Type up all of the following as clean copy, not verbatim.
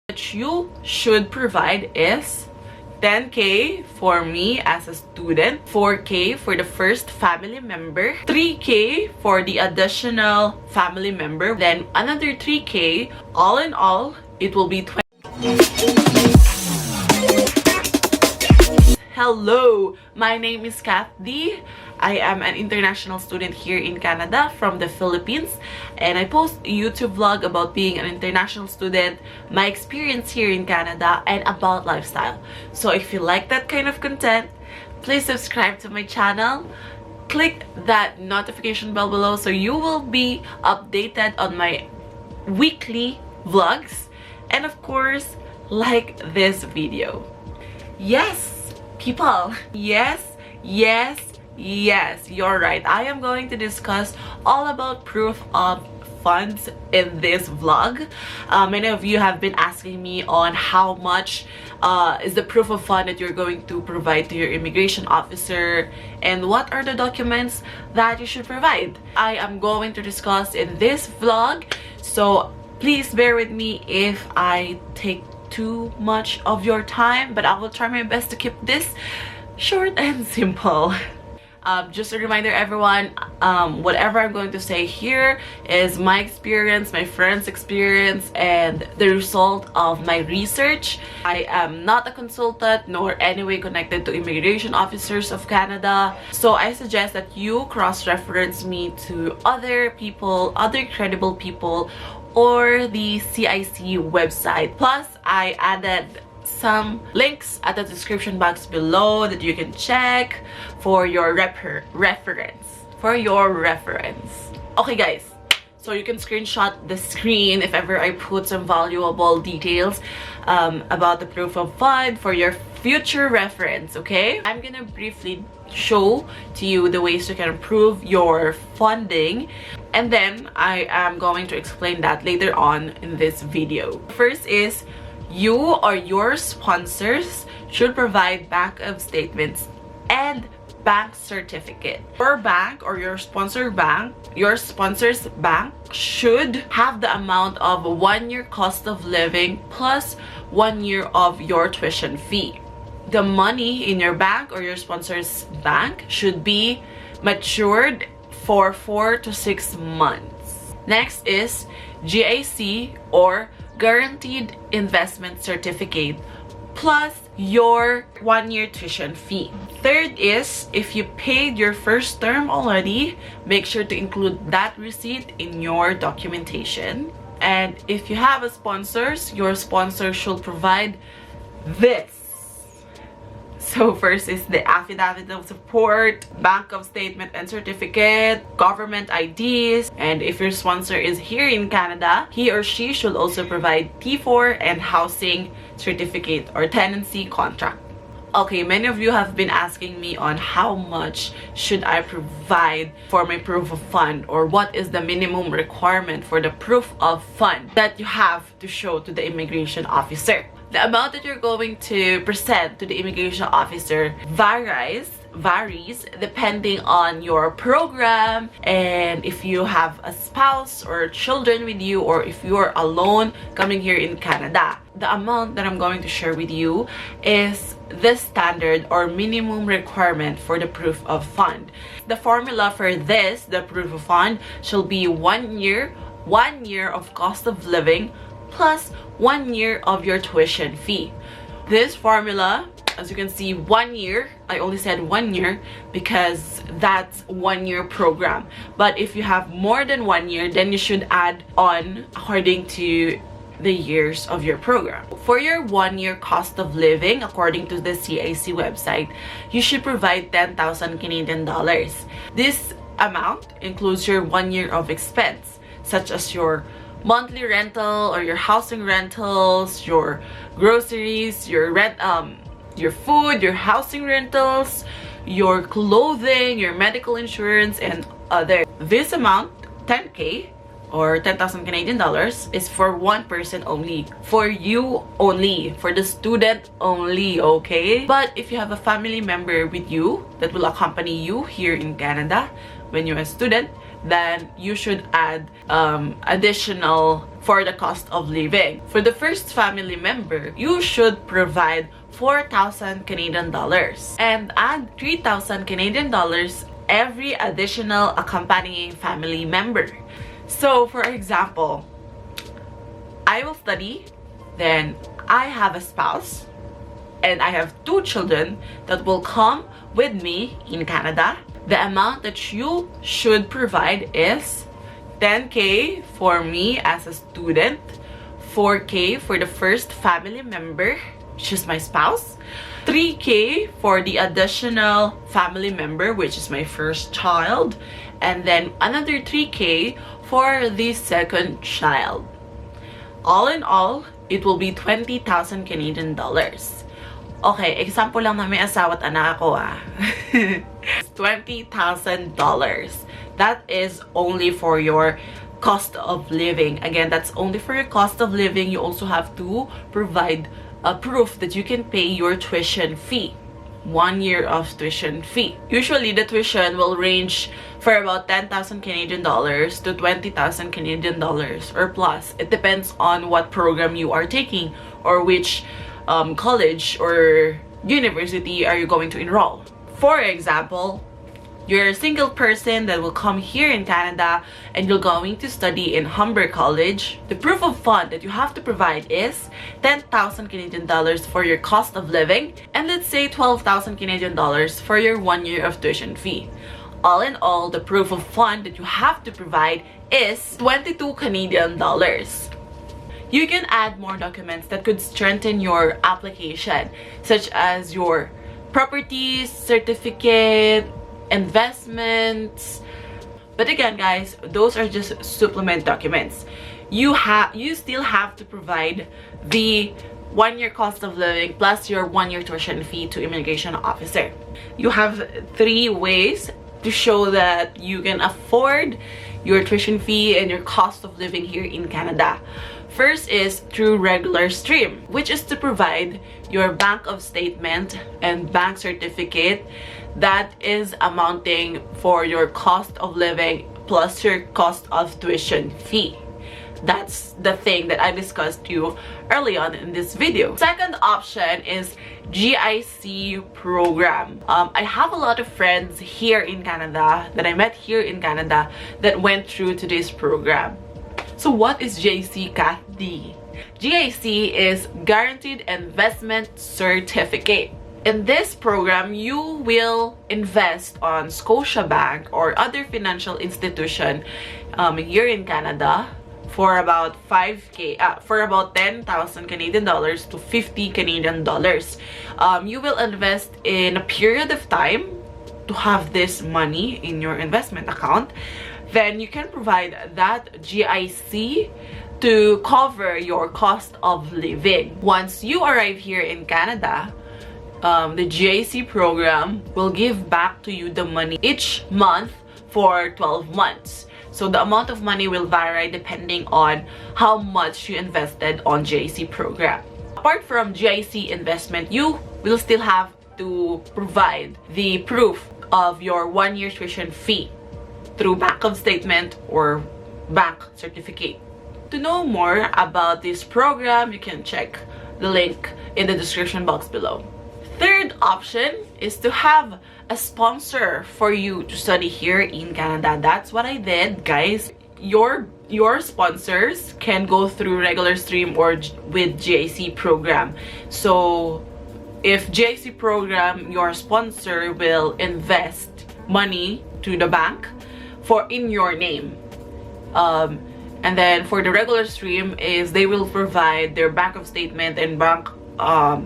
What you should provide is 10K for me as a student, 4K for the first family member, 3K for the additional family member, then another 3K. All in all, it will be 20. Hello, my name is Kath Dee. I am an international student here in Canada from the Philippines, and I post a YouTube vlog about being an international student, my experience here in Canada, and about lifestyle. So if you like that kind of content, please subscribe to my channel. Click that notification bell below so you will be updated on my weekly vlogs, and of course, like this video. Yes, people, yes, you're right. I am going to discuss all about proof of funds in this vlog. Many of you have been asking me on how much is the proof of fund that you're going to provide to your immigration officer, and what are the documents that you should provide. I am going to discuss in this vlog, so please bear with me if I take too much of your time, but I will try my best to keep this short and simple. Just a reminder, everyone, whatever I'm going to say here is my experience, my friend's experience, and the result of my research. I am not a consultant nor any way connected to immigration officers of Canada, so I suggest that you cross-reference me to other people, other credible people, or the CIC website. Plus, I added some links at the description box below that you can check for your reference. Okay guys, so you can screenshot the screen if ever I put some valuable details about the proof of fund for your future reference. Okay, I'm gonna briefly show to you the ways you can prove your funding, and then I am going to explain that later on in this video. First is, you or your sponsors should provide bank of statements and bank certificate. Your bank or your sponsor's bank should have the amount of 1 year cost of living plus 1 year of your tuition fee. The money in your bank or your sponsor's bank should be matured for 4 to 6 months. Next is GIC or Guaranteed Investment Certificate plus your 1 year tuition fee. Third is, if you paid your first term already, make sure to include that receipt in your documentation. And if you have a sponsor, your sponsor should provide this. So first is the affidavit of support, bank of statement and certificate, government IDs, and if your sponsor is here in Canada, he or she should also provide T4 and housing certificate or tenancy contract. Okay, many of you have been asking me on how much should I provide for my proof of fund, or what is the minimum requirement for the proof of fund that you have to show to the immigration officer. The amount that you're going to present to the immigration officer varies depending on your program, and if you have a spouse or children with you, or if you're alone coming here in Canada. The amount that I'm going to share with you is the standard or minimum requirement for the proof of fund. The formula for this, the proof of fund, shall be 1 year of cost of living plus 1 year of your tuition fee. This formula, as you can see, 1 year, I only said 1 year because that's 1 year program. But if you have more than 1 year, then you should add on according to the years of your program. For your 1 year cost of living, according to the CIC website, you should provide 10,000 Canadian dollars. This amount includes your 1 year of expense, such as your monthly rental or your housing rentals, your groceries, your rent, your food, your housing rentals, your clothing, your medical insurance, and other. This amount, 10K or 10,000 Canadian dollars, is for one person only, for you only, for the student only, okay? But if you have a family member with you that will accompany you here in Canada when you're a student, then you should add additional for the cost of living. For the first family member, you should provide 4,000 Canadian dollars and add 3,000 Canadian dollars every additional accompanying family member. So for example, I will study, then I have a spouse, and I have 2 children that will come with me in Canada. The amount that you should provide is 10K for me as a student, 4K for the first family member, which is my spouse, 3K for the additional family member, which is my first child, and then another 3K for the second child. All in all, it will be 20,000 Canadian dollars. Okay, example lang na may asawa at anak ako $20,000. That is only for your cost of living. Again, that's only for your cost of living. You also have to provide a proof that you can pay your tuition fee. 1 year of tuition fee. Usually, the tuition will range for about 10,000 Canadian dollars to 20,000 Canadian dollars or plus. It depends on what program you are taking or which college or university are you going to enroll. For example, you're a single person that will come here in Canada and you're going to study in Humber College. The proof of fund that you have to provide is 10,000 Canadian dollars for your cost of living, and let's say 12,000 Canadian dollars for your 1 year of tuition fee. All in all, the proof of fund that you have to provide is 22 Canadian dollars. You can add more documents that could strengthen your application, such as your properties, certificate, investments. But again, guys, those are just supplement documents. You still have to provide the 1 year cost of living plus your 1 year tuition fee to immigration officer. You have 3 ways to show that you can afford your tuition fee and your cost of living here in Canada. First is through regular stream, which is to provide your bank of statement and bank certificate that is amounting for your cost of living plus your cost of tuition fee. That's the thing that I discussed to you early on in this video. Second option is GIC program. I have a lot of friends here in Canada that I met here in Canada that went through to this program. So what is GIC Kath Dee? GIC is Guaranteed Investment Certificate. In this program, you will invest on Scotiabank or other financial institution here in Canada for about 10,000 Canadian dollars to 50 Canadian dollars. You will invest in a period of time to have this money in your investment account. Then you can provide that GIC to cover your cost of living. Once you arrive here in Canada, the GIC program will give back to you the money each month for 12 months. So the amount of money will vary depending on how much you invested on GIC program. Apart from GIC investment, you will still have to provide the proof of your 1 year tuition fee through bank of statement or bank certificate. To know more about this program, you can check the link in the description box below. Third option is to have a sponsor for you to study here in Canada. That's what I did, guys. Your sponsors can go through regular stream or with GIC program. So if GIC program, your sponsor will invest money to the bank in your name. And then for the regular stream is they will provide their bank of statement and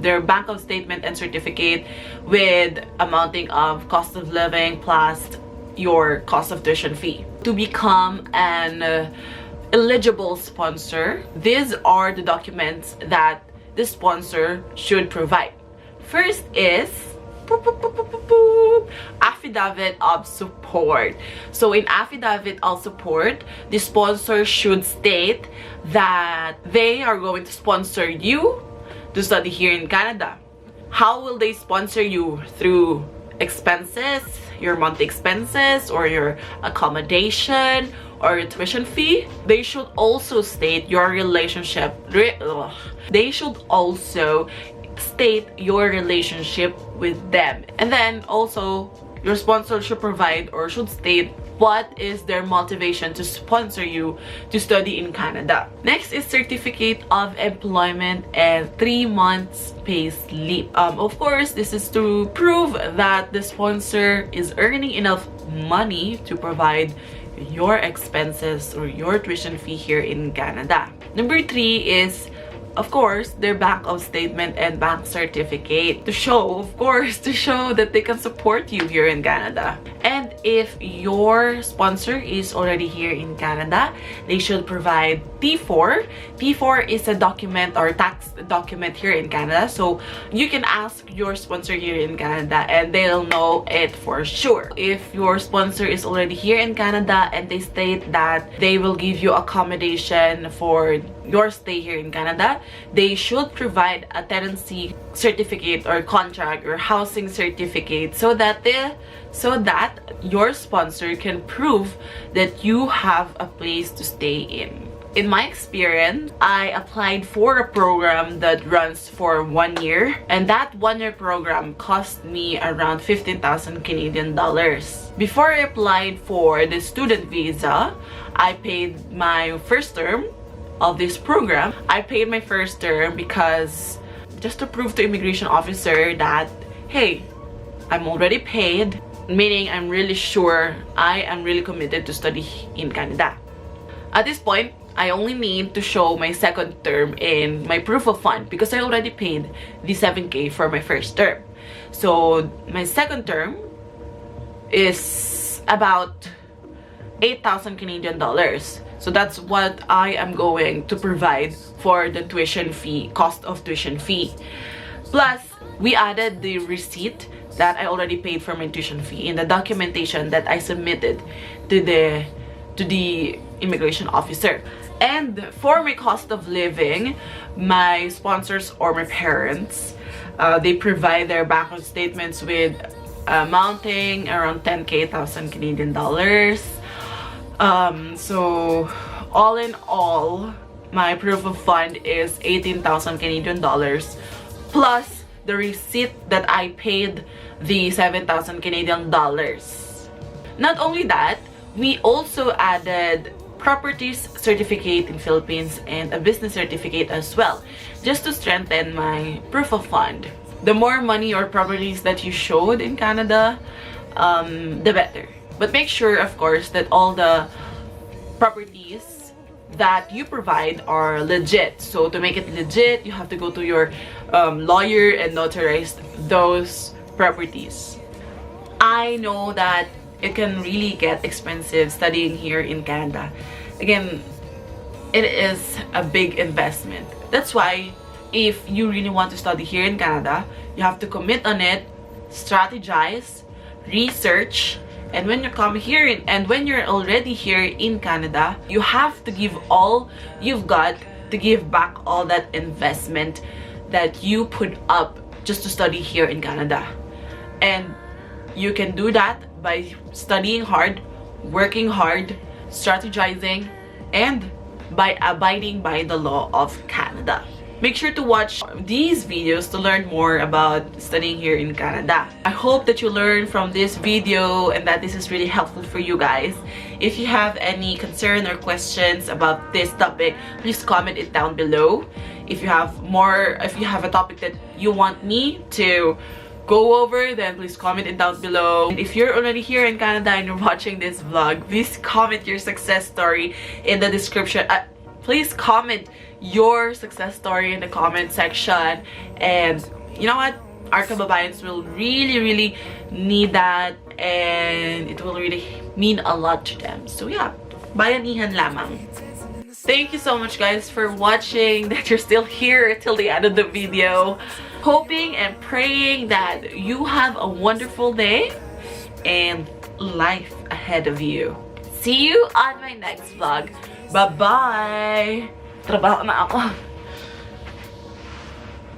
their bank of statement and certificate with amounting of cost of living plus your cost of tuition fee. To become an eligible sponsor, these are the documents that the sponsor should provide. First is affidavit of support. So in affidavit of support, the sponsor should state that they are going to sponsor you to study here in Canada. How will they sponsor you? Through expenses, your monthly expenses or your accommodation, or your tuition fee, they should also state your relationship. They should also state your relationship with them. And then also, your sponsor should provide or should state what is their motivation to sponsor you to study in Canada. Next is certificate of employment and 3 months pay slip. Of course, this is to prove that the sponsor is earning enough money to provide your expenses or your tuition fee here in Canada. Number 3 is, of course, their bank of statement and bank certificate to show, of course, to show that they can support you here in Canada. And if your sponsor is already here in Canada, they should provide T4. T4 is a document or tax document here in Canada. So you can ask your sponsor here in Canada and they'll know it for sure. If your sponsor is already here in Canada and they state that they will give you accommodation for your stay here in Canada, they should provide a tenancy certificate or contract or housing certificate so that your sponsor can prove that you have a place to stay in. In my experience, I applied for a program that runs for 1 year, and that 1 year program cost me around 15,000 Canadian dollars. Before I applied for the student visa, I paid my first term of this program. I paid my first term because just to prove to immigration officer that, hey, I'm already paid, meaning I'm really sure I am really committed to study in Canada. At this point, I only need to show my second term in my proof of fund because I already paid the 7K for my first term. So my second term is about 8,000 Canadian dollars. So that's what I am going to provide for the tuition fee, cost of tuition fee. Plus, we added the receipt that I already paid for my tuition fee in the documentation that I submitted to the immigration officer. And for my cost of living, my sponsors or my parents, they provide their bank statements with amounting around 10,000 Canadian dollars. So all in all, my proof of fund is 18,000 Canadian dollars plus the receipt that I paid the 7,000 Canadian dollars. Not only that, we also added properties certificate in Philippines and a business certificate as well, just to strengthen my proof of fund. The more money or properties that you showed in Canada, the better. But make sure, of course, that all the properties that you provide are legit. So to make it legit, you have to go to your lawyer and notarize those properties. I know that it can really get expensive studying here in Canada. Again, it is a big investment. That's why if you really want to study here in Canada, you have to commit on it, strategize, research, and when you come here and when you're already here in Canada, you have to give all you've got to give back all that investment that you put up just to study here in Canada. And you can do that by studying hard, working hard, strategizing, and by abiding by the law of Canada. Make sure to watch these videos to learn more about studying here in Canada. I hope that you learned from this video and that this is really helpful for you guys. If you have any concern or questions about this topic, please comment it down below. If you have a topic that you want me to go over, then please comment it down below. And if you're already here in Canada and you're watching this vlog, please comment your success story in the description. Please comment your success story in the comment section. And you know what? Our kababayans will really need that, and it will really mean a lot to them. So yeah, bayanihan lamang. Thank you so much guys for watching, that you're still here till the end of the video. Hoping and praying that you have a wonderful day and life ahead of you. See you on my next vlog. Bye-bye! Trabaho na ako.